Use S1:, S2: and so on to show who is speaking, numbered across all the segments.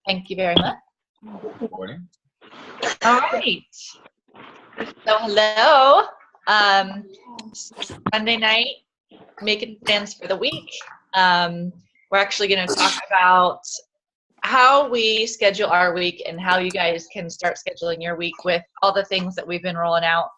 S1: Thank you very much.
S2: Good morning.
S1: All right. So hello. Monday night, making plans for the week. We're actually going to talk about how we schedule our week and how you guys can start scheduling your week with all the things that we've been rolling out.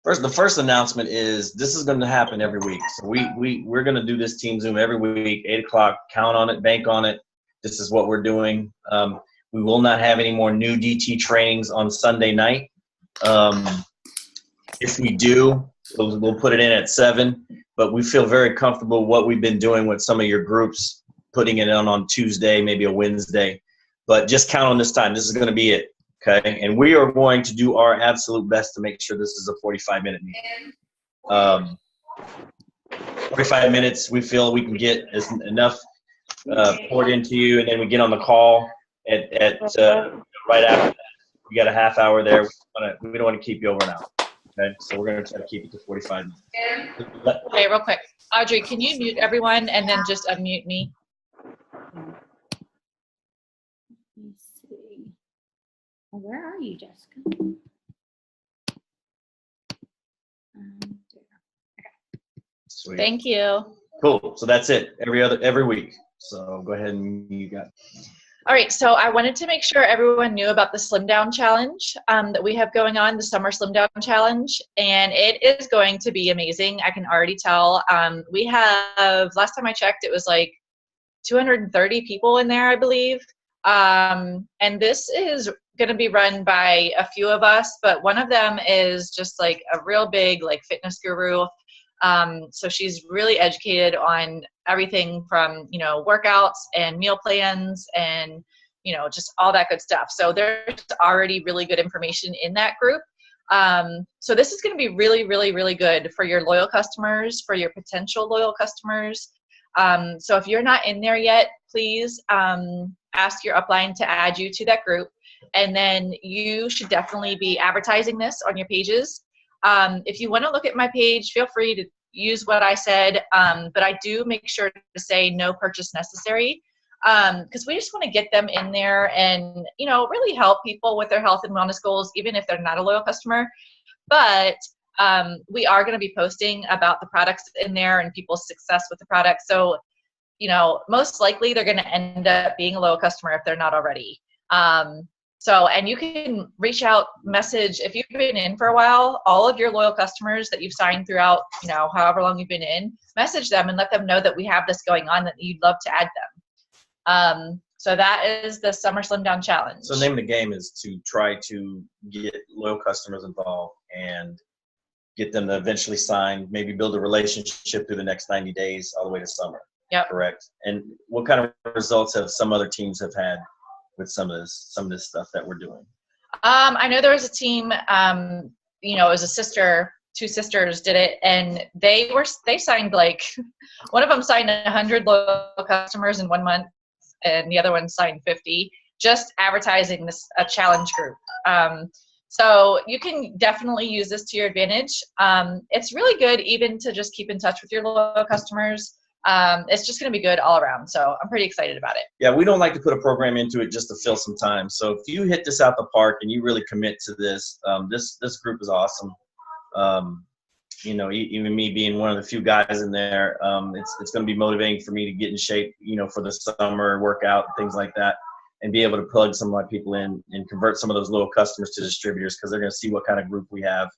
S2: The first announcement is this is going to happen every week. So we're going to do this team Zoom every week, 8 o'clock. Count on it, bank on it. This is what we're doing. We will not have any more new DT trainings on Sunday night. If we do, we'll put it in at 7. But we feel very comfortable what we've been doing with some of your groups, putting it on Tuesday, maybe a Wednesday. But just count on this time. This is going to be it. Okay, and we are going to do our absolute best to make sure this is a 45-minute meeting. 45 minutes, we feel we can get enough poured into you, and then we get on the call at right after that. We got a half hour there. We don't want to keep you over an hour. Okay, so we're going to try to keep it to 45 minutes.
S1: Okay, real quick. Audrey, can you mute everyone and then just unmute me?
S3: Where are you, Jessica?
S2: Sweet.
S1: Thank you.
S2: Cool. So that's it. Every week. So go ahead and you got.
S1: All right. So I wanted to make sure everyone knew about the Slim Down Challenge that we have going on, the Summer Slim Down Challenge, and it is going to be amazing. I can already tell. We have, last time I checked, it was like 230 people in there, I believe. And this is going to be run by a few of us, but one of them is just like a real big like fitness guru. So she's really educated on everything from, workouts and meal plans and, just all that good stuff. So there's already really good information in that group. So this is going to be really, really, really good for your loyal customers, for your potential loyal customers. So if you're not in there yet, please ask your upline to add you to that group. And then you should definitely be advertising this on your pages. If you want to look at my page, feel free to use what I said, but I do make sure to say no purchase necessary, because we just want to get them in there and, really help people with their health and wellness goals, even if they're not a loyal customer. But we are going to be posting about the products in there and people's success with the product. So, most likely they're going to end up being a loyal customer if they're not already. And you can reach out, message, if you've been in for a while, all of your loyal customers that you've signed throughout, however long you've been in, message them and let them know that we have this going on, that you'd love to add them. So that is the Summer Slim Down Challenge.
S2: So the name of the game is to try to get loyal customers involved and get them to eventually sign, maybe build a relationship through the next 90 days all the way to summer.
S1: Yep.
S2: Correct. And what kind of results have some other teams have had with some of this stuff that we're doing?
S1: I know there was a team, it was two sisters did it, and they signed one of them signed 100 loyal customers in 1 month, and the other one signed 50, just advertising a challenge group. So you can definitely use this to your advantage. It's really good even to just keep in touch with your loyal customers. It's just going to be good all around. So I'm pretty excited about it.
S2: Yeah, we don't like to put a program into it just to fill some time. So if you hit this out the park and you really commit to this, this group is awesome. Even me being one of the few guys in there, it's going to be motivating for me to get in shape, for the summer workout, things like that, and be able to plug some of my people in and convert some of those loyal customers to distributors, because they're going to see what kind of group we have.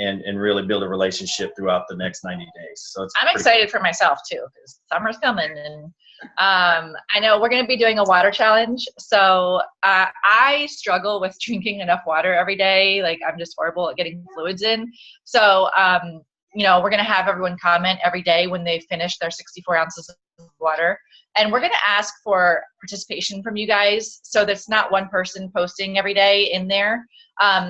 S2: And really build a relationship throughout the next 90 days. So I'm
S1: excited for myself too, because summer's coming, and I know we're going to be doing a water challenge. So I struggle with drinking enough water every day. Like, I'm just horrible at getting fluids in. So we're going to have everyone comment every day when they finish their 64 ounces of water, and we're going to ask for participation from you guys. So that's not one person posting every day in there.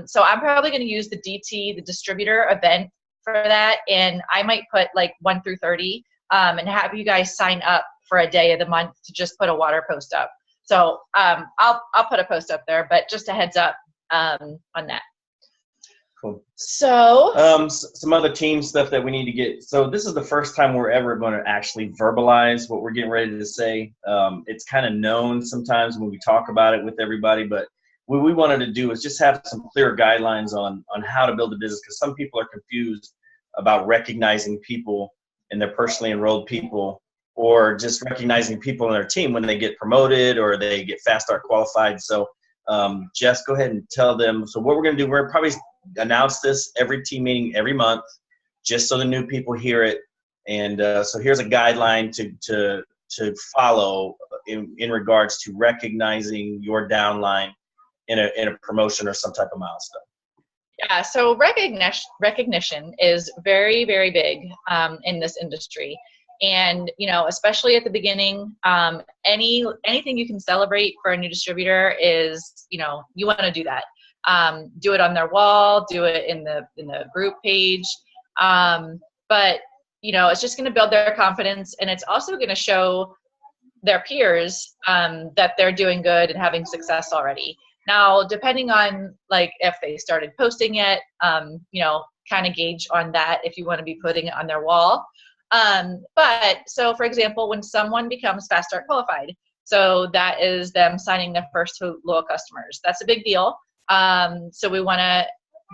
S1: So I'm probably going to use the DT, the distributor event, for that. And I might put 1 through 30 and have you guys sign up for a day of the month to just put a water post up. So I'll put a post up there, but just a heads up on that.
S2: Cool.
S1: So
S2: some other team stuff that we need to get. So this is the first time we're ever going to actually verbalize what we're getting ready to say. It's kind of known sometimes when we talk about it with everybody, but what we wanted to do is just have some clear guidelines on how to build a business, because some people are confused about recognizing people and their personally enrolled people, or just recognizing people in their team when they get promoted or they get fast start qualified. So Jess, go ahead and tell them. So what we're going to do, we're probably announce this every team meeting every month, just so the new people hear it. And so here's a guideline to follow in regards to recognizing your downline in a promotion or some type of milestone.
S1: Yeah, so recognition is very, very big in this industry. And, you know, especially at the beginning, anything you can celebrate for a new distributor is, you know, you want to do that. Do it on their wall, do it in the group page. But, you know, it's just going to build their confidence, and it's also going to show their peers that they're doing good and having success already. Now, depending on like if they started posting it, you know, kind of gauge on that if you want to be putting it on their wall. But so for example, when someone becomes Fast Start qualified, so that is them signing their first 2 loyal customers. That's a big deal. So we want to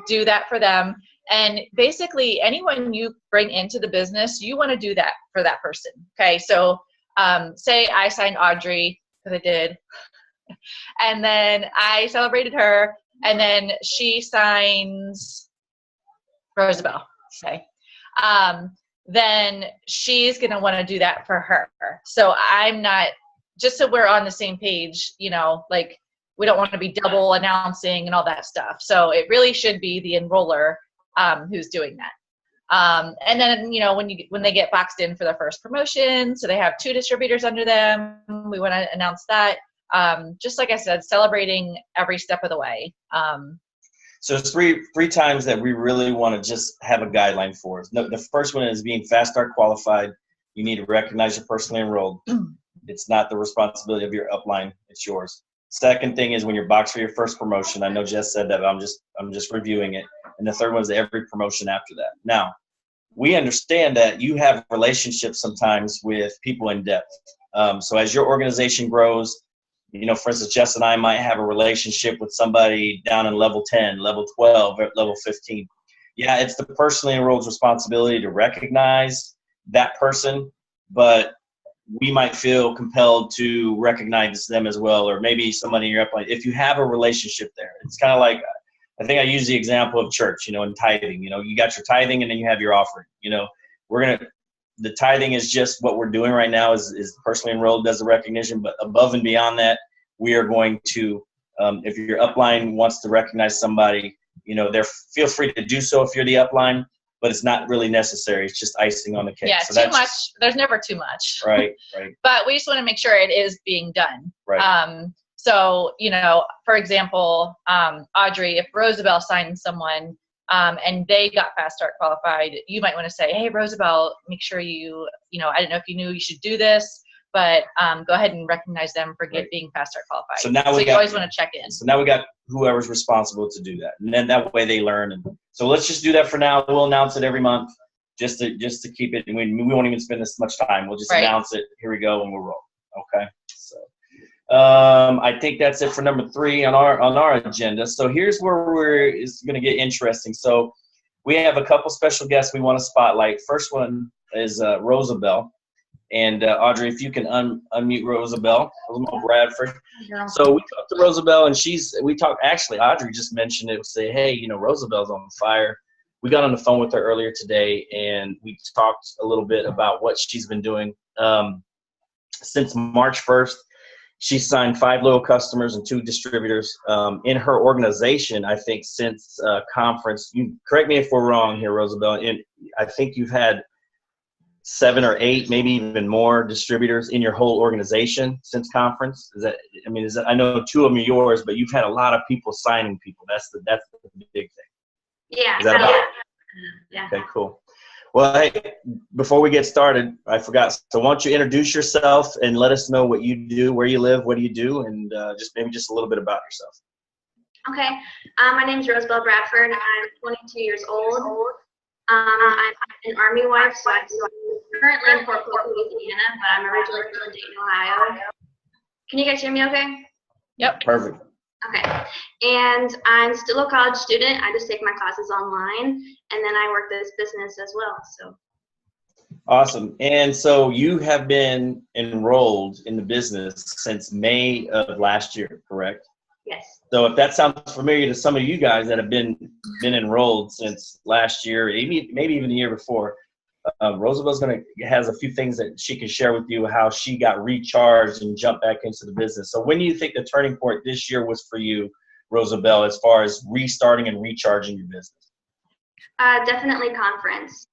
S1: do that for them. And basically anyone you bring into the business, you want to do that for that person. Okay. So, say I signed Audrey, because I did, and then I celebrated her, and then she signs Rosabel, say. Then she's going to want to do that for her. So I'm not, just so we're on the same page, you know, like we don't want to be double announcing and all that stuff. So it really should be the enroller who's doing that. And then, you know, when they get boxed in for their first promotion, so they have 2 distributors under them, we want to announce that. Just like I said, celebrating every step of the way.
S2: So it's three times that we really want to just have a guideline for us. No, the first one is being Fast Start qualified. You need to recognize you're personally enrolled. It's not the responsibility of your upline. It's yours. Second thing is when you're boxed for your first promotion. I know Jess said that, but I'm just reviewing it. And the third one is every promotion after that. Now, we understand that you have relationships sometimes with people in depth. So as your organization grows, you know, for instance, Jess and I might have a relationship with somebody down in level 10, level 12, or level 15. Yeah, it's the personally enrolled's responsibility to recognize that person, but we might feel compelled to recognize them as well, or maybe somebody in your upline. If you have a relationship there, it's kind of like, I think I use the example of church, you know, and tithing. You know, you got your tithing and then you have your offering. You know, the tithing is just what we're doing right now is personally enrolled does the recognition, but above and beyond that, we are going to, if your upline wants to recognize somebody, you know, feel free to do so if you're the upline, but it's not really necessary. It's just icing on the cake.
S1: Yeah,
S2: so
S1: too much. There's never too much.
S2: Right.
S1: But we just want to make sure it is being done.
S2: Right.
S1: So, you know, for example, Audrey, if Rosabel signed someone and they got Fast Start qualified, you might want to say, hey, Rosabel, make sure you know, I don't know if you knew you should do this, but go ahead and recognize them for being Fast Start qualified. So now you always want to check in.
S2: So now we got whoever's responsible to do that, and then that way they learn. And so let's just do that for now. We'll announce it every month, just to keep it. We won't even spend this much time. We'll just announce it. Here we go, and we'll roll. Okay. So I think that's it for number 3 on our agenda. So here's where it's going to get interesting. So we have a couple special guests we want to spotlight. First one is Rosabel. And Audrey, if you can unmute Rosabel Bradford.
S3: Girl.
S2: So we talked to Rosabel, and actually, Audrey just mentioned it, say, hey, you know, Rosabel's on fire. We got on the phone with her earlier today, and we talked a little bit about what she's been doing. Since March 1st, she signed 5 loyal customers and 2 distributors. In her organization, I think since conference, you correct me if we're wrong here, Rosabel, and I think you've had 7 or 8, maybe even more distributors in your whole organization since conference. I know 2 of them are yours, but you've had a lot of people signing people. That's the big thing.
S3: Yeah.
S2: Is that about it?
S3: Yeah.
S2: Okay, cool. Well, hey, before we get started, I forgot. So why don't you introduce yourself and let us know what you do, where you live, what do you do, and just a little bit about yourself.
S3: Okay. My name is Rosabel Bradford. I'm 22 years old. I'm an Army wife, so I'm currently in Fort Polk, Louisiana, but I'm originally from Dayton, Ohio. Can you guys hear me okay?
S1: Yep.
S2: Perfect.
S3: Okay. And I'm still a college student. I just take my classes online, and then I work this business as well. So.
S2: Awesome. And so you have been enrolled in the business since May of last year, correct?
S3: Yes.
S2: So if that sounds familiar to some of you guys that have been enrolled since last year, maybe even the year before, Rosabel's has a few things that she can share with you, how she got recharged and jumped back into the business. So when do you think the turning point this year was for you, Rosabel, as far as restarting and recharging your business?
S3: Definitely conference.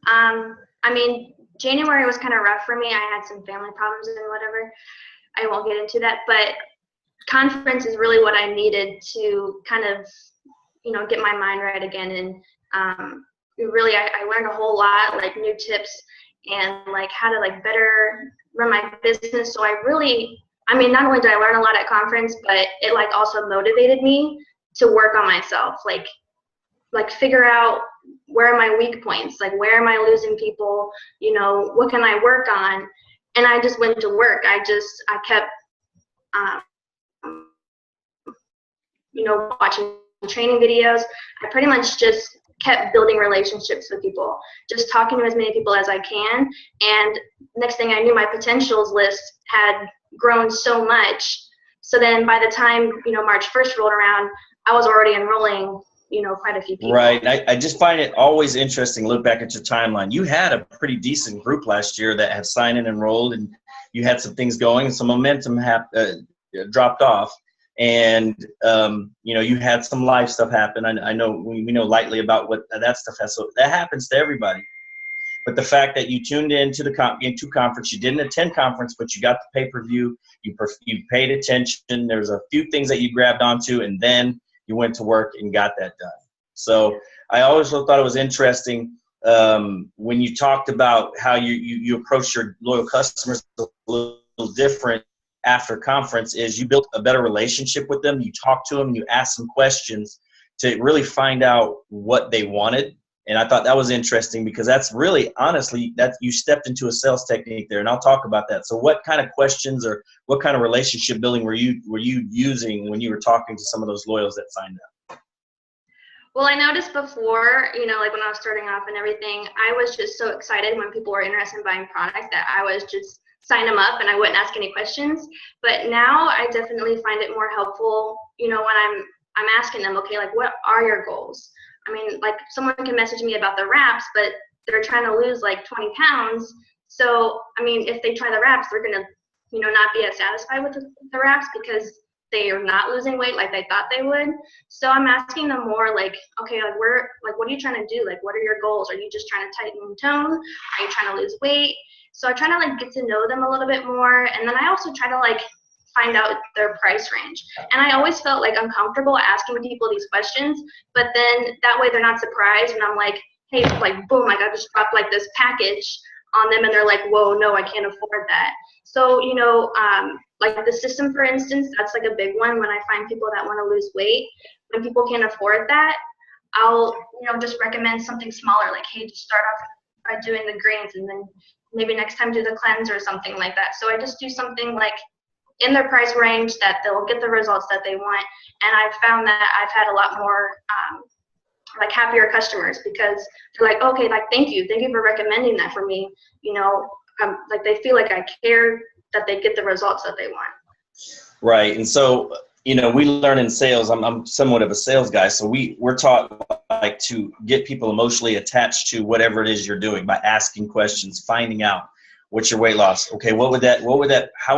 S3: I mean, January was kind of rough for me. I had some family problems and whatever. I won't get into that, but conference is really what I needed to kind of, get my mind right again. And really, I learned a whole lot, like new tips and like how to like better run my business. So not only did I learn a lot at conference, but it like also motivated me to work on myself, like figure out where are my weak points, like where am I losing people, what can I work on? And I just went to work. I kept, watching training videos. I pretty much just kept building relationships with people, just talking to as many people as I can. And next thing I knew, my potentials list had grown so much. So then by the time, March 1st rolled around, I was already enrolling, quite a few people.
S2: Right. I just find it always interesting. Look back at your timeline. You had a pretty decent group last year that had signed and enrolled, and you had some things going, and some momentum dropped off. And, you had some life stuff happen. I know we know lightly about what that stuff has. So that happens to everybody. But the fact that you tuned into conference, you didn't attend conference, but you got the pay-per-view, you paid attention. There's a few things that you grabbed onto, and then you went to work and got that done. So I always thought it was interesting when you talked about how you approach your loyal customers a little different after conference, is you built a better relationship with them. You talked to them, you asked some questions to really find out what they wanted. And I thought that was interesting because that's really, honestly, that you stepped into a sales technique there, and I'll talk about that. So what kind of questions or what kind of relationship building were you using when you were talking to some of those loyals that signed up?
S3: Well, I noticed before, like when I was starting off and everything, I was just so excited when people were interested in buying product that I was just sign them up and I wouldn't ask any questions. But now I definitely find it more helpful, when I'm asking them, okay, like what are your goals? I mean, like someone can message me about the wraps, but they're trying to lose like 20 pounds. So, I mean, if they try the wraps, they're going to, not be as satisfied with the wraps because they are not losing weight like they thought they would. So I'm asking them more like, okay, like what are you trying to do? Like, what are your goals? Are you just trying to tighten tone? Are you trying to lose weight? So I try to like get to know them a little bit more. And then I also try to like find out their price range. And I always felt like uncomfortable asking people these questions, but then that way they're not surprised when I'm like, hey, like boom, like I just dropped like this package on them and they're like, whoa, no, I can't afford that. So, like the system, for instance, that's like a big one when I find people that want to lose weight. When people can't afford that, I'll, just recommend something smaller, like, hey, just start off by doing the greens and then maybe next time do the cleanse or something like that. So I just do something like in their price range that they'll get the results that they want. And I've found that I've had a lot more like happier customers because they're like, okay, like thank you for recommending that for me. Like they feel like I care that they get the results that they want.
S2: Right. And so, we learn in sales, I'm somewhat of a sales guy. So we're taught like to get people emotionally attached to whatever it is you're doing by asking questions, finding out what's your weight loss. Okay. How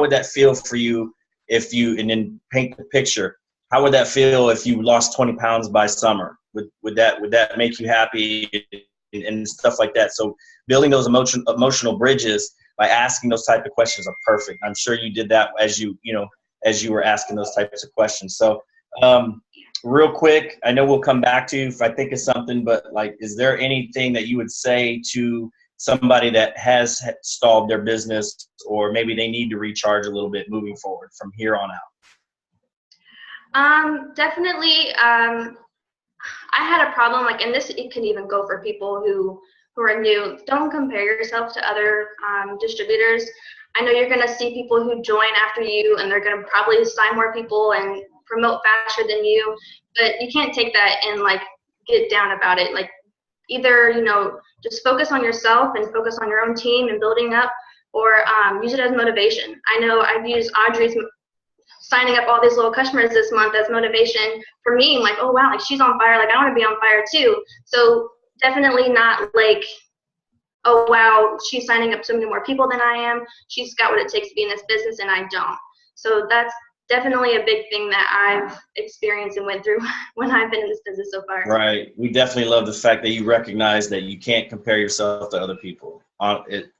S2: would that feel for you and then paint the picture. How would that feel if you lost 20 pounds by summer? Would that make you happy and stuff like that? So building those emotional bridges by asking those type of questions are perfect. I'm sure you did that as you were asking those types of questions. So real quick, I know we'll come back to you if I think of something, but like, is there anything that you would say to somebody that has stalled their business or maybe they need to recharge a little bit moving forward from here on out?
S3: Definitely. I had a problem, like, and this, it can even go for people who are new. Don't compare yourself to other distributors. I know you're going to see people who join after you, and they're going to probably sign more people and promote faster than you, but you can't take that and, like, get down about it. Like, either, you know, just focus on yourself and focus on your own team and building up, or use it as motivation. I know I've used Audrey's signing up all these little customers this month as motivation for me. I'm like, oh wow, like, she's on fire, like, I want to be on fire too. So definitely not like, oh wow, she's signing up so many more people than I am, she's got what it takes to be in this business and I don't. So that's definitely a big thing that I've experienced and went through when I've been in this business so far.
S2: Right. We definitely love the fact that you recognize that you can't compare yourself to other people.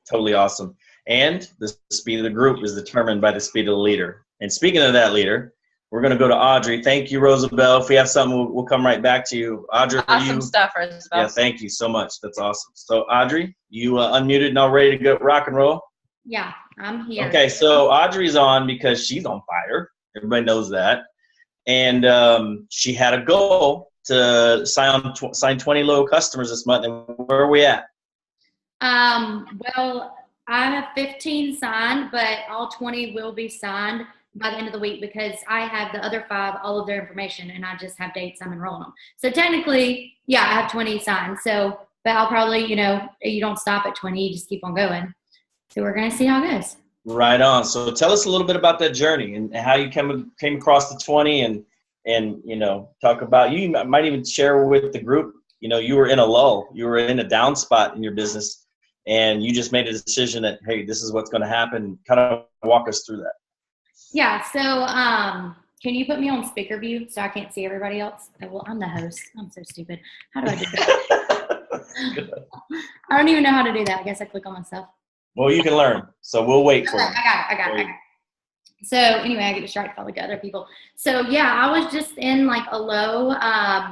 S2: Totally awesome. And the speed of the group is determined by the speed of the leader. And speaking of that leader, we're going to go to Audrey. Thank you, Rosabel. If we have something, we'll come right back to you. Audrey,
S1: awesome stuff, Rosabel.
S2: Yeah, thank you so much. That's awesome. So, Audrey, you unmuted and all ready to go rock and roll?
S4: Yeah, I'm here.
S2: Okay, so Audrey's on because she's on fire. Everybody knows that. And she had a goal to sign 20 low customers this month. And where are we at?
S4: Well, I have 15 signed, but all 20 will be signed by the end of the week because I have the other 5, all of their information, and I just have dates I'm enrolling them. So technically, yeah, I have 20 signed. So, but I'll probably, you know, you don't stop at 20, you just keep on going. So we're going to see how it goes.
S2: Right on. So tell us a little bit about that journey and how you came across the 20 and, you know, talk about, you might even share with the group, you know, you were in a lull, you were in a down spot in your business, and you just made a decision that, hey, this is what's going to happen. Kind of walk us through that.
S4: Yeah. So, can you put me on speaker view so I can't see everybody else? Oh, well, I'm the host. I'm so stupid. How do I do that? I don't even know how to do that. I guess I click on myself.
S2: Well, you can learn. So we'll wait for you.
S4: I got it. So anyway, I get distracted by like other people. So yeah, I was just in like a low,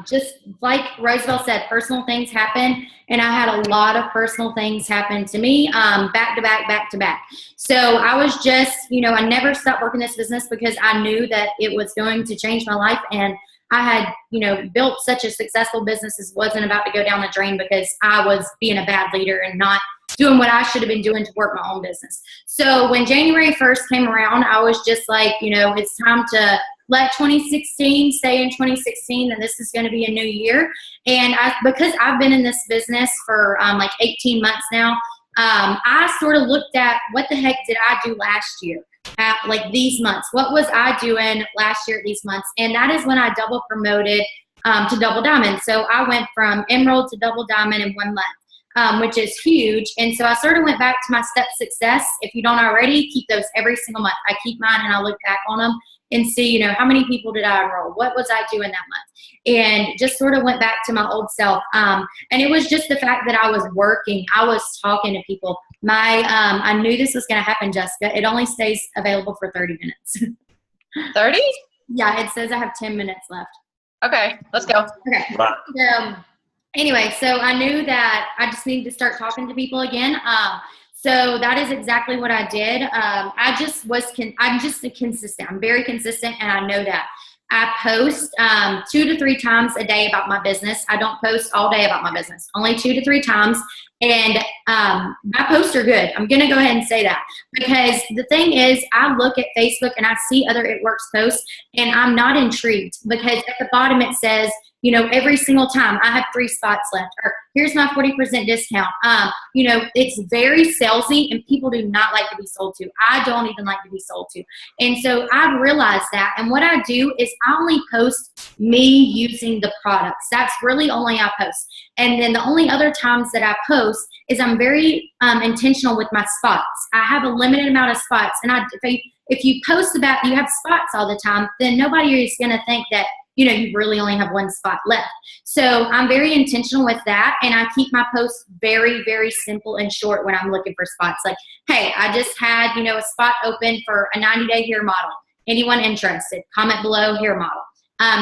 S4: just like Rosabel said, personal things happen. And I had a lot of personal things happen to me, back to back. So I was just, you know, I never stopped working this business because I knew that it was going to change my life. And I had, you know, built such a successful business. It wasn't about to go down the drain because I was being a bad leader and not doing what I should have been doing to work my own business. So when January 1st came around, I was just like, you know, it's time to let 2016 stay in 2016, and this is going to be a new year. And because I've been in this business for like 18 months now, I sort of looked at what the heck did I do last year at like these months? What was I doing last year at these months? And that is when I double promoted to Double Diamond. So I went from Emerald to Double Diamond in 1 month. Which is huge. And so I sort of went back to my step success. If you don't already, keep those every single month. I keep mine and I look back on them and see, you know, how many people did I enroll? What was I doing that month? And just sort of went back to my old self. And it was just the fact that I was working. I was talking to people. I knew this was going to happen, Jessica. It only stays available for 30 minutes.
S1: 30?
S4: Yeah, it says I have 10 minutes left.
S1: Okay, let's go.
S4: Okay. Anyway, so I knew that I just needed to start talking to people again. So that is exactly what I did. I'm just consistent. I'm very consistent, and I know that. I post 2 to 3 times a day about my business. I don't post all day about my business, only 2 to 3 times. And my posts are good. I'm going to go ahead and say that, because the thing is, I look at Facebook and I see other It Works posts, and I'm not intrigued, because at the bottom it says, you know, every single time I have 3 spots left, or here's my 40% discount. You know, it's very salesy, and people do not like to be sold to. I don't even like to be sold to. And so I've realized that. And what I do is I only post me using the products. That's really only I post. And then the only other times that I post is I'm very intentional with my spots. I have a limited amount of spots. And if you post about you have spots all the time, then nobody is going to think that, you know, you really only have 1 spot left. So I'm very intentional with that, and I keep my posts very, very simple and short when I'm looking for spots. Like, hey, I just had, you know, a spot open for a 90-day hair model. Anyone interested? Comment below, hair model.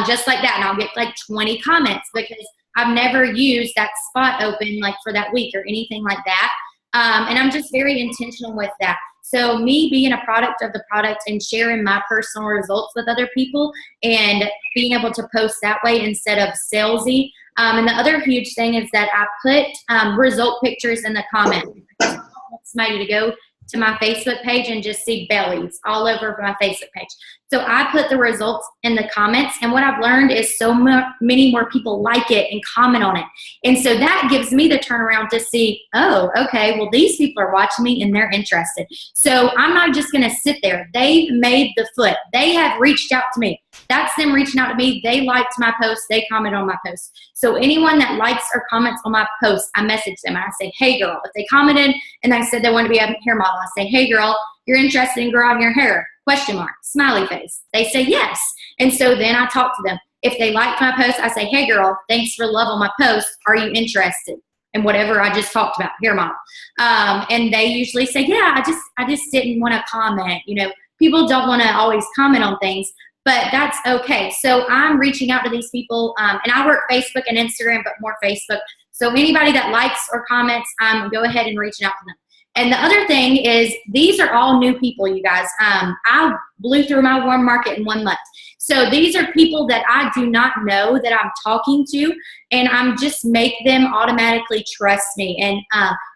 S4: Just like that, and I'll get like 20 comments, because I've never used that spot open like for that week or anything like that. And I'm just very intentional with that. So me being a product of the product and sharing my personal results with other people and being able to post that way instead of salesy. And the other huge thing is that I put result pictures in the comments. I want somebody to go to my Facebook page and just see bellies all over my Facebook page. So I put the results in the comments, and what I've learned is so many more people like it and comment on it. And so that gives me the turnaround to see, oh, okay, well, these people are watching me and they're interested. So I'm not just going to sit there. They've made the foot. They have reached out to me. That's them reaching out to me. They liked my post. They commented on my post. So anyone that likes or comments on my post, I message them and I say, hey, girl. If they commented and I said they want to be a hair model, I say, hey, girl, you're interested in growing your hair? ? Smiley face. They say yes. And so then I talk to them. If they liked my post, I say, hey, girl, thanks for love on my post. Are you interested in whatever I just talked about, hair model? And they usually say, yeah, I just didn't want to comment. You know, people don't want to always comment on things, but that's okay. So I'm reaching out to these people, and I work Facebook and Instagram, but more Facebook. So anybody that likes or comments, go ahead and reach out to them. And the other thing is, these are all new people, you guys. I blew through my warm market in 1 month. So these are people that I do not know that I'm talking to, and I'm just make them automatically trust me and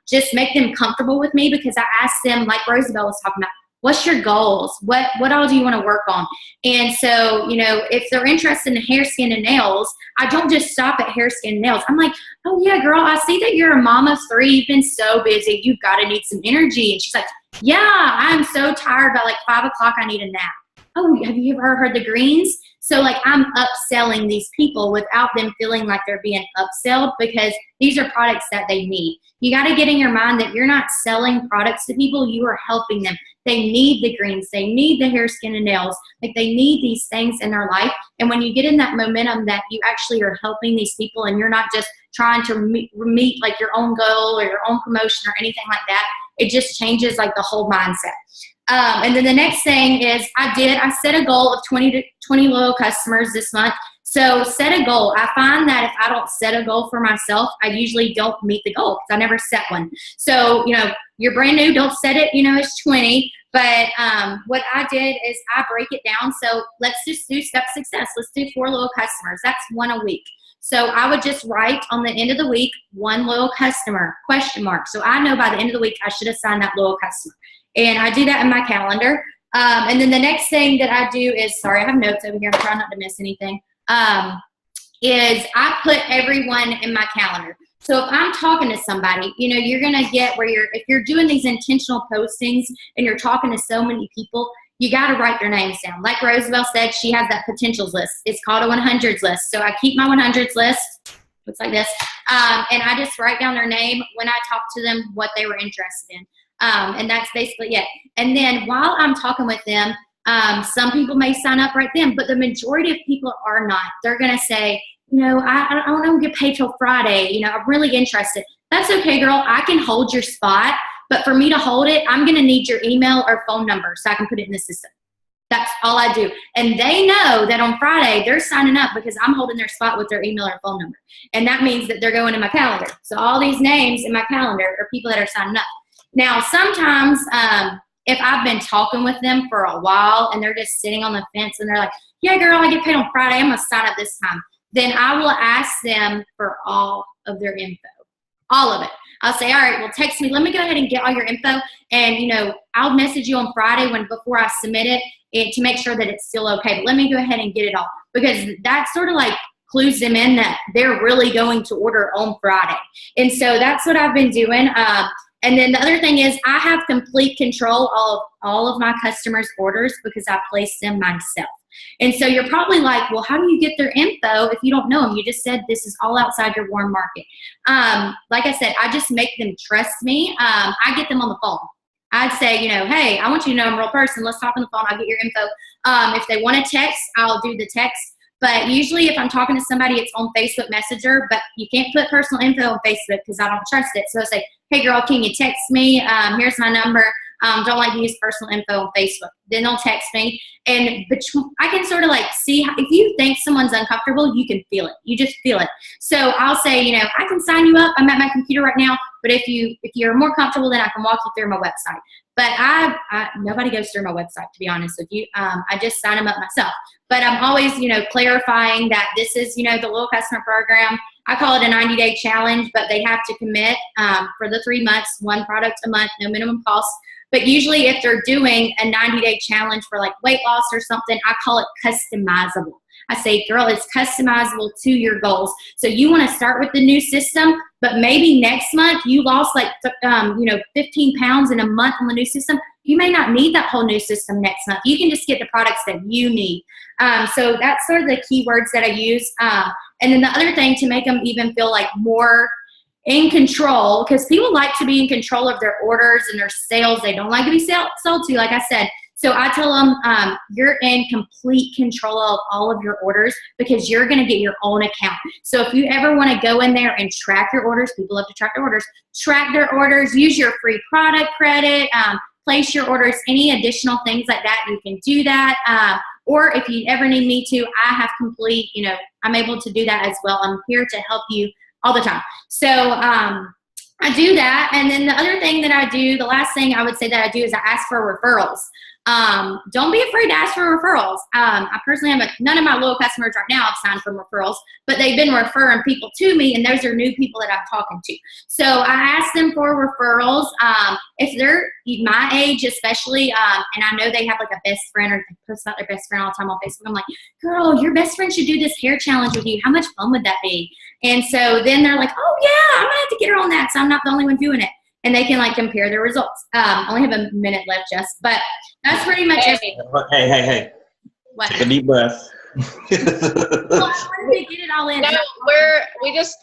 S4: just make them comfortable with me, because I ask them, like Rosabel was talking about, what's your goals? What all do you want to work on? And so, you know, if they're interested in hair, skin, and nails, I don't just stop at hair, skin, and nails. I'm like, oh yeah, girl, I see that you're a mom of 3. You've been so busy. You've got to need some energy. And she's like, yeah, I'm so tired. By like 5 o'clock, I need a nap. Oh, have you ever heard the greens? So like I'm upselling these people without them feeling like they're being upselled, because these are products that they need. You got to get in your mind that you're not selling products to people. You are helping them. They need the greens. They need the hair, skin, and nails. Like they need these things in their life. And when you get in that momentum that you actually are helping these people and you're not just trying to meet like your own goal or your own promotion or anything like that, it just changes like the whole mindset. And then the next thing is I set a goal of 20 loyal customers this month. So set a goal. I find that if I don't set a goal for myself, I usually don't meet the goal because I never set one. So, you know, you're brand new, don't set it, you know, it's 20. But what I did is I break it down. So let's just do step success. Let's do 4 loyal customers. That's 1 a week. So I would just write on the end of the week, 1 loyal customer, ? So I know by the end of the week, I should assign that loyal customer. And I do that in my calendar. And then the next thing that I do is, sorry, I have notes over here. I'm trying not to miss anything. Is I put everyone in my calendar. So if I'm talking to somebody, you know, you're going to get where if you're doing these intentional postings and you're talking to so many people, you got to write their names down. Like Rosabel said, she has that potentials list. It's called a 100s list. So I keep my 100s list. Looks like this. And I just write down their name when I talk to them, what they were interested in. And that's basically it. And then while I'm talking with them, some people may sign up right then, but the majority of people are not. They're going to say, you know, I don't get paid till Friday. You know, I'm really interested. That's okay, girl. I can hold your spot. But for me to hold it, I'm going to need your email or phone number so I can put it in the system. That's all I do. And they know that on Friday, they're signing up because I'm holding their spot with their email or phone number. And that means that they're going in my calendar. So all these names in my calendar are people that are signing up. Now, sometimes if I've been talking with them for a while and they're just sitting on the fence and they're like, yeah, girl, I get paid on Friday. I'm going to sign up this time. Then I will ask them for all of their info, all of it. I'll say, all right, well, text me. Let me go ahead and get all your info. And, you know, I'll message you on Friday before I submit it to make sure that it's still okay. But let me go ahead and get it all, because that sort of like clues them in that they're really going to order on Friday. And so that's what I've been doing. And then the other thing is I have complete control of all of my customers' orders because I place them myself. And so you're probably like, well, how do you get their info if you don't know them? You just said this is all outside your warm market. Like I said, I just make them trust me. I get them on the phone. I'd say, you know, hey, I want you to know I'm a real person. Let's talk on the phone. I'll get your info. If they want to text, I'll do the text. But usually if I'm talking to somebody, it's on Facebook Messenger, but you can't put personal info on Facebook because I don't trust it. So I say, hey, girl, can you text me? Here's my number. Don't like to use personal info on Facebook. Then they'll text me. And I can sort of like see if you think someone's uncomfortable, you can feel it. You just feel it. So I'll say, you know, I can sign you up. I'm at my computer right now. But if you're more comfortable, then I can walk you through my website. But nobody goes through my website, to be honest with you. I just sign them up myself. But I'm always, clarifying that this is, the Loyal Customer Program. I call it a 90-day challenge, but they have to commit for the 3 months, one product a month, no minimum cost. But usually if they're doing a 90-day challenge for like weight loss or something, I call it customizable. I say, girl, it's customizable to your goals. So you want to start with the new system, but maybe next month you lost 15 pounds in a month on the new system. You may not need that whole new system next month. You can just get the products that you need. So that's sort of the keywords that I use. And then the other thing, to make them even feel like more in control, because people like to be in control of their orders and their sales. They don't like to be sold to, like I said. So I tell them, you're in complete control of all of your orders because you're going to get your own account. So if you ever want to go in there and track your orders, people love to track their orders, use your free product credit, place your orders, any additional things like that, you can do that. Or if you ever need me to, I have complete, I'm able to do that as well. I'm here to help you all the time. So I do that. And then the other thing that I do, the last thing I would say that I do is I ask for referrals. Don't be afraid to ask for referrals. I personally have none of my loyal customers right now have signed from referrals, but they've been referring people to me, and those are new people that I'm talking to. So I ask them for referrals. If they're my age, especially, and I know they have like a best friend or they post about their best friend all the time on Facebook. I'm like, girl, your best friend should do this hair challenge with you. How much fun would that be? And so then they're like, oh yeah, I'm gonna have to get her on that. So I'm not the only one doing it. And they can compare their results. I only have a minute left, Jess, but that's pretty much it.
S2: Hey. What? Take a deep breath.
S4: Well, I wanted to get it all in.
S1: No,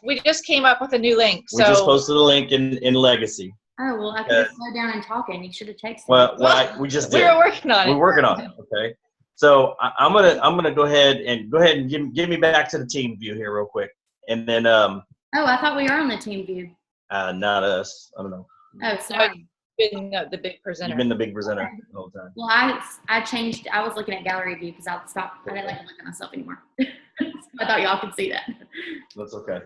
S1: we just came up with a new link.
S2: We just posted a link in Legacy.
S4: Oh, well, I could have slowed down and talking. You should have texted
S2: me. We just did.
S1: We were working on it.
S2: We're working on it. Okay. So I'm gonna go ahead and give me back to the team view here real quick, and then
S4: Oh, I thought we were on the team view.
S2: Not us. I don't know.
S4: Oh, sorry.
S1: You've been the big presenter.
S2: You've been the big presenter the whole time.
S4: Well, I changed. I was looking at gallery view because I didn't like to look at myself anymore. I thought y'all could see that.
S2: That's okay.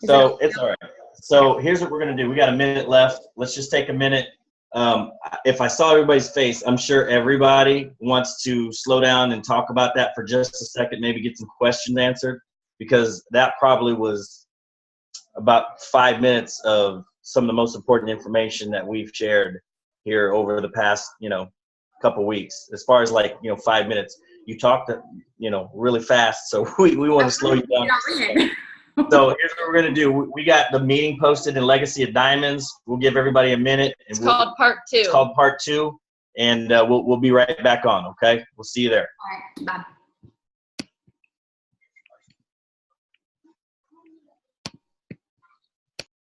S2: So it's all right. So here's what we're gonna do. We got a minute left. Let's just take a minute. If I saw everybody's face, I'm sure everybody wants to slow down and talk about that for just a second. Maybe get some questions answered, because that probably was about 5 minutes of some of the most important information that we've shared here over the past, couple weeks. As far as 5 minutes, you talked, really fast. So we want to slow you down. So here's what we're going to do. We got the meeting posted in Legacy of Diamonds. We'll give everybody a minute.
S1: It's called Part 2.
S2: It's called Part 2. And we'll be right back on. Okay. We'll see you there.
S4: All right. Bye.